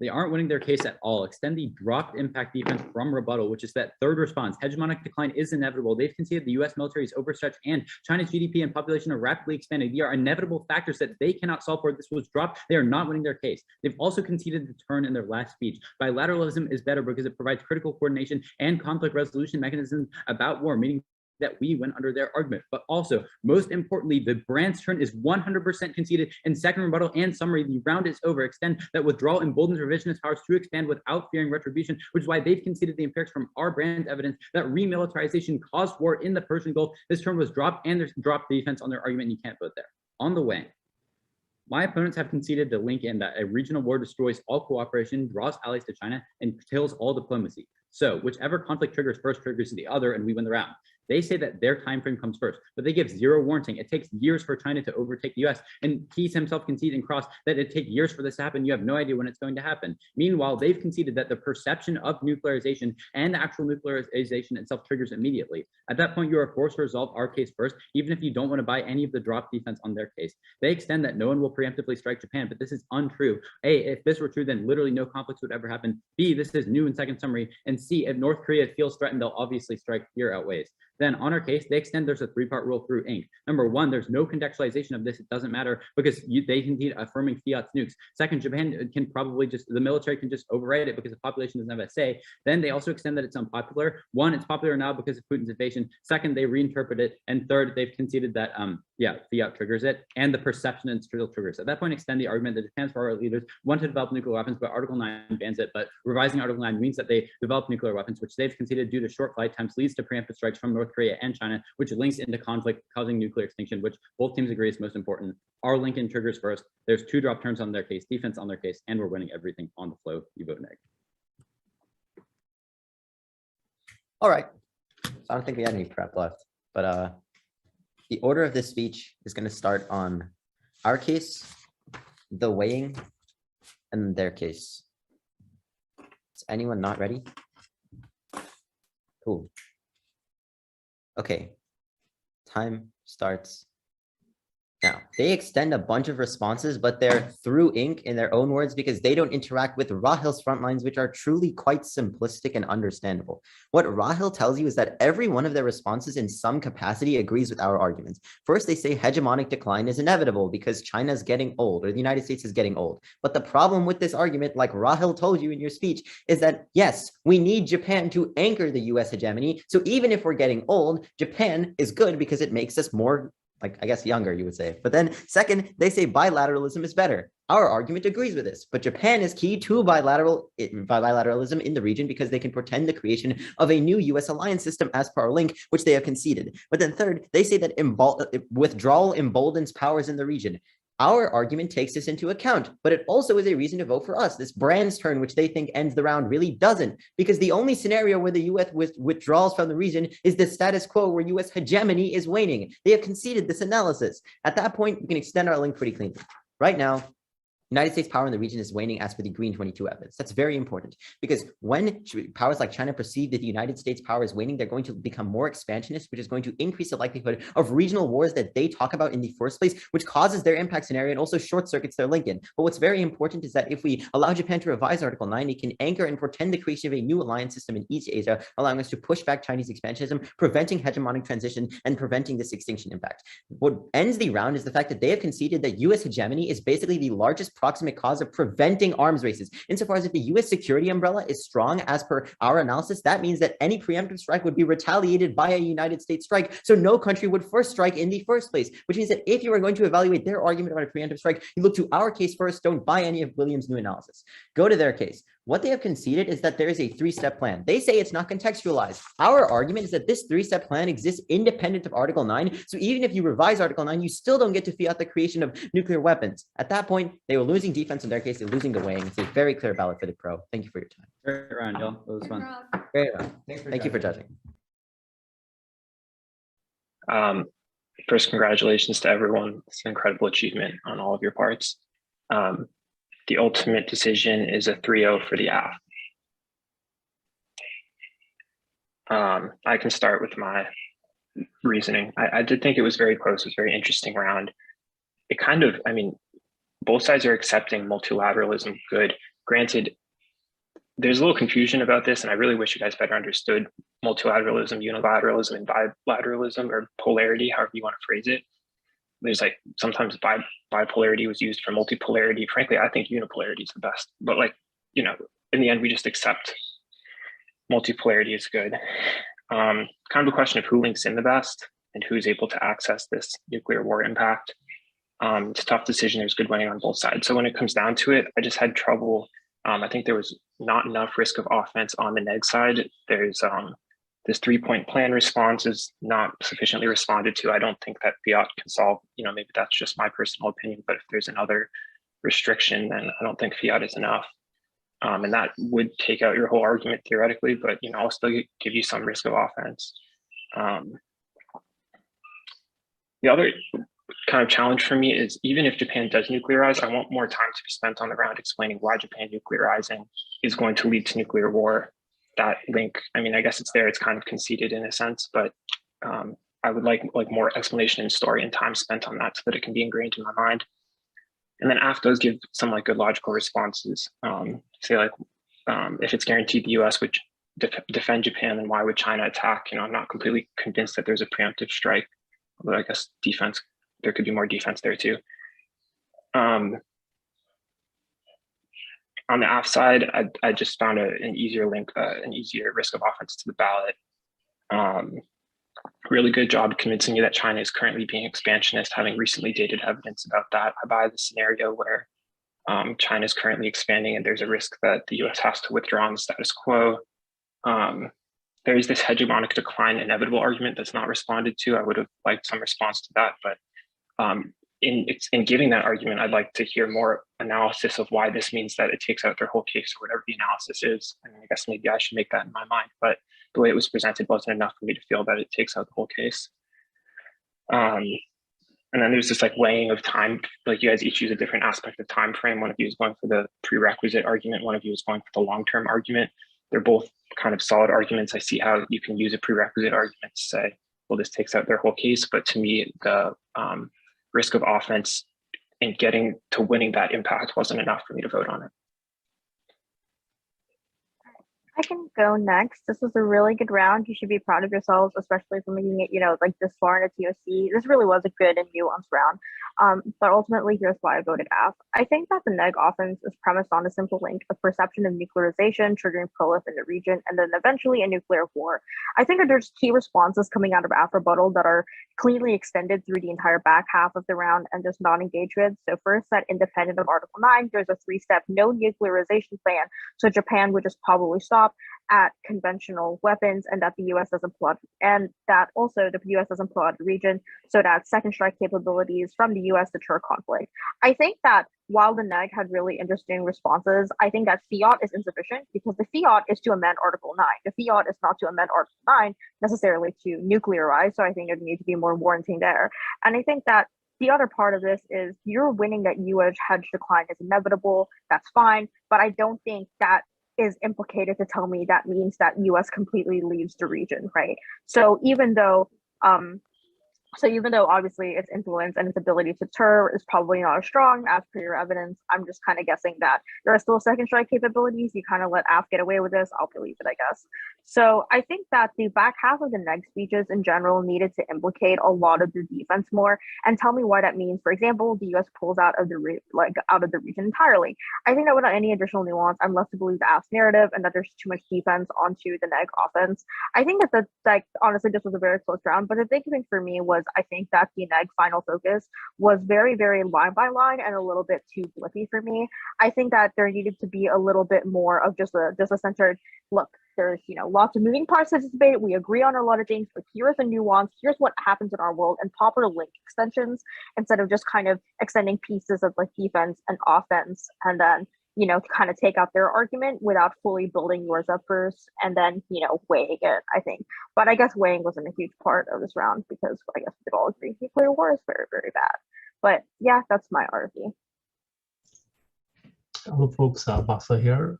They aren't winning their case at all. Extend the dropped impact defense from rebuttal, which is that third response. Hegemonic decline is inevitable. They've conceded the US military is overstretched and China's GDP and population are rapidly expanding. These are inevitable factors that they cannot solve for. This was dropped. They are not winning their case. They've also conceded the turn in their last speech. Bilateralism is better because it provides critical coordination and conflict resolution mechanisms about war, meaning that we went under their argument. But also, most importantly, the Brand's turn is 100% conceded. In second rebuttal and summary, the round is over. Extend that withdrawal emboldens revisionist powers to expand without fearing retribution, which is why they've conceded the empirics from our Brand's evidence that remilitarization caused war in the Persian Gulf. This turn was dropped and there's dropped defense on their argument. You can't vote there. On the way, my opponents have conceded the link in that a regional war destroys all cooperation, draws allies to China, and kills all diplomacy. So whichever conflict triggers first triggers the other, and we win the round. They say that their time frame comes first, but they give zero warranting. It takes years for China to overtake the US, and Keyes himself conceded and Cross that it take years for this to happen. You have no idea when it's going to happen. Meanwhile, they've conceded that the perception of nuclearization and the actual nuclearization itself triggers immediately. At that point, you are forced to resolve our case first, even if you don't want to buy any of the drop defense on their case. They extend that no one will preemptively strike Japan, but this is untrue. A, if this were true, then literally no conflicts would ever happen. B, this is new in second summary. And C, if North Korea feels threatened, they'll obviously strike. Fear outweighs. Then on our case, they extend there's a 3-part rule through Inc. Number 1, there's no contextualization of this. It doesn't matter because they concede affirming fiat nukes. Second, Japan can probably just, the military can just override it because the population doesn't have a say. Then they also extend that it's unpopular. 1, it's popular now because of Putin's invasion. Second, they reinterpret it. And third, they've conceded that, fiat triggers it and the perception and still triggers. At that point, extend the argument that Japan's power leaders want to develop nuclear weapons, but Article 9 bans it. But revising Article 9 means that they develop nuclear weapons, which they've conceded due to short flight times leads to preemptive strikes from North Korea and China, which links into conflict causing nuclear extinction, which both teams agree is most important. Our Lincoln triggers first. There's 2 drop turns on their case, defense on their case, and we're winning everything on the flow. You vote neg. All right. So I don't think we had any prep left, but the order of this speech is going to start on our case, the weighing, and their case. Is anyone not ready? Cool. Okay, time starts now. They extend a bunch of responses, but they're through ink in their own words because they don't interact with Rahil's front lines, which are truly quite simplistic and understandable. What Rahil tells you is that every one of their responses in some capacity agrees with our arguments. First, they say hegemonic decline is inevitable because China's getting old, or the United States is getting old. But the problem with this argument, like Rahil told you in your speech, is that yes, we need Japan to anchor the US hegemony. So even if we're getting old, Japan is good because it makes us more, like, I guess, younger, you would say. But then second, they say bilateralism is better. Our argument agrees with this, but Japan is key to bilateralism in the region because they can portend the creation of a new US alliance system as per our link, which they have conceded. But then third, they say that withdrawal emboldens powers in the region. Our argument takes this into account, but it also is a reason to vote for us. This Brand's turn, which they think ends the round, really doesn't, because the only scenario where the US withdraws from the region is the status quo where US hegemony is waning. They have conceded this analysis. At that point, we can extend our link pretty cleanly. Right now, United States power in the region is waning as per the Green 22 evidence. That's very important because when powers like China perceive that the United States power is waning, they're going to become more expansionist, which is going to increase the likelihood of regional wars that they talk about in the first place, which causes their impact scenario and also short circuits their Lincoln. But what's very important is that if we allow Japan to revise Article 9, it can anchor and portend the creation of a new alliance system in East Asia, allowing us to push back Chinese expansionism, preventing hegemonic transition, and preventing this extinction impact. What ends the round is the fact that they have conceded that US hegemony is basically the largest proximate cause of preventing arms races. Insofar as if the US security umbrella is strong as per our analysis, that means that any preemptive strike would be retaliated by a United States strike. So no country would first strike in the first place, which means that if you are going to evaluate their argument about a preemptive strike, you look to our case first, don't buy any of Williams' new analysis. Go to their case. What they have conceded is that there is a three-step plan. They say it's not contextualized. Our argument is that this three-step plan exists independent of Article 9. So even if you revise Article 9, you still don't get to fiat the creation of nuclear weapons. At that point, they were losing defense. In their case, they're losing the weighing. It's a very clear ballot for the pro. Thank you for your time. Great round, y'all. That was fun. Great round. Thank you for judging. First, congratulations to everyone. It's an incredible achievement on all of your parts. The ultimate decision is a 3-0 for the AF. I can start with my reasoning. I did think it was very close. It was a very interesting round. It kind of, I mean, both sides are accepting multilateralism. Good. Granted, there's a little confusion about this, and I really wish you guys better understood multilateralism, unilateralism, and bilateralism, or polarity, however you want to phrase it. There's like sometimes bipolarity was used for multipolarity. Frankly, I think unipolarity is the best. But like, you know, in the end, we just accept multipolarity is good. Kind of a question of who links in the best and who's able to access this nuclear war impact. It's a tough decision. There's good winning on both sides. So when it comes down to it, I just had trouble. I think there was not enough risk of offense on the neg side. There's this 3-point plan response is not sufficiently responded to. I don't think that fiat can solve, you know, maybe that's just my personal opinion, but if there's another restriction, then I don't think fiat is enough. And that would take out your whole argument theoretically, but, you know, I'll still give you some risk of offense. The other kind of challenge for me is even if Japan does nuclearize, I want more time to be spent on the ground explaining why Japan nuclearizing is going to lead to nuclear war. That link, I mean, I guess it's there, it's kind of conceded in a sense, but I would like more explanation and story and time spent on that so that it can be ingrained in my mind. And then after those, give some like good logical responses. Say like, if it's guaranteed the US would defend Japan, then why would China attack? You know, I'm not completely convinced that there's a preemptive strike, although I guess defense, there could be more defense there too. On the AF side, I just found an easier link, an easier risk of offense to the ballot. Really good job convincing me that China is currently being expansionist, having recently dated evidence about that. I buy the scenario where China is currently expanding and there's a risk that the US has to withdraw on the status quo. There is this hegemonic decline inevitable argument that's not responded to. I would have liked some response to that, but in giving that argument, I'd like to hear more analysis of why this means that it takes out their whole case or whatever the analysis is. I mean, I guess maybe I should make that in my mind, but the way it was presented wasn't enough for me to feel that it takes out the whole case. And And then there's this like weighing of time, like you guys each use a different aspect of time frame. One of you is going for the prerequisite argument. One of you is going for the long-term argument. They're both kind of solid arguments. I see how you can use a prerequisite argument to say, well, this takes out their whole case. But to me, the risk of offense in getting to winning that impact wasn't enough for me to vote on it. I can go next. This was a really good round. You should be proud of yourselves, especially for making it, like this far in a TOC. This really was a good and nuanced round. But ultimately, here's why I voted F. I think that the neg offense is premised on a simple link of perception of nuclearization triggering prolif in the region, and then eventually a nuclear war. I think that there's key responses coming out of Rebuttal that are cleanly extended through the entire back half of the round and just not engaged with. So first, that independent of Article 9, there's a 3-step no nuclearization plan. So Japan would just probably stop at conventional weapons, and that the US doesn't plot, and that also the US doesn't plot the region, so that second strike capabilities from the US deter conflict. I think that while the neg had really interesting responses, I think that fiat is insufficient because the fiat is to amend Article 9. The fiat is not to amend Article 9 necessarily to nuclearize, so I think there need to be more warranting there. And I think that the other part of this is you're winning that US hedge decline is inevitable. That's fine, but I don't think that is implicated to tell me that means that US completely leaves the region, right? So even though obviously its influence and its ability to deter is probably not as strong as per your evidence, I'm just kind of guessing that there are still second strike capabilities. You kind of let AF get away with this. I'll believe it, I guess. So I think that the back half of the neg speeches in general needed to implicate a lot of the defense more and tell me why that means. For example, the US pulls out of the region entirely. I think that without any additional nuance, I'm left to believe the AF's narrative and that there's too much defense onto the neg offense. I think that honestly, this was a very close round, but the big thing for me was I think that the neg final focus was very, very line by line and a little bit too blippy for me. I think that there needed to be a little bit more of just a centered look. There's lots of moving parts to this debate. We agree on a lot of things, but here's a nuance. Here's what happens in our world, and proper link extensions instead of just kind of extending pieces of like defense and offense, and then to kind of take out their argument without fully building yours up first, and then weighing it. I think, but I guess weighing wasn't a huge part of this round because I guess we could all agree nuclear war is very, very bad. But yeah, that's my RV. Hello, folks. Basa here.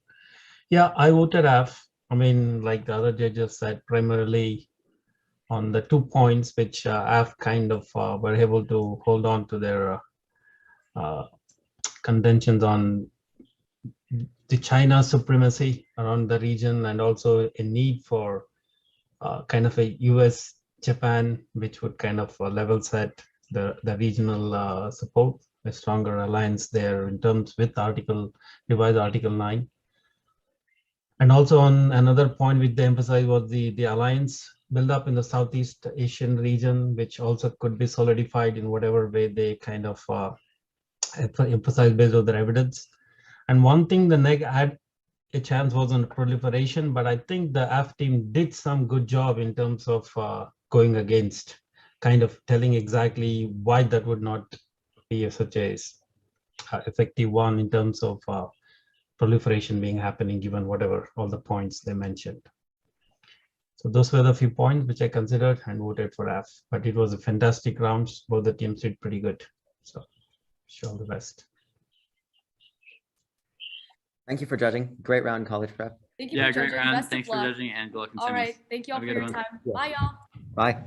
Yeah, I voted F. I mean, like the other judges said, primarily on the 2 points which F kind of were able to hold on to their contentions on the China supremacy around the region, and also a need for kind of a US-Japan, which would kind of level set the regional support, a stronger alliance there in terms with revised Article 9. And also on another point which they emphasized was the alliance build up in the Southeast Asian region, which also could be solidified in whatever way they kind of emphasize based on their evidence. And one thing the neg had a chance was on proliferation, but I think the F team did some good job in terms of going against, kind of telling exactly why that would not be such a effective one in terms of proliferation being happening, given whatever all the points they mentioned. So those were the few points which I considered and voted for F, but it was a fantastic round. Both the teams did pretty good. So wish you all the best. Thank you for judging. Great round, college prep. Thank you Yeah, for great judging. round. Best Thanks of for luck. judging, and good luck in All semis. right. Thank you all Have for a good your one. time. Bye, y'all. Bye.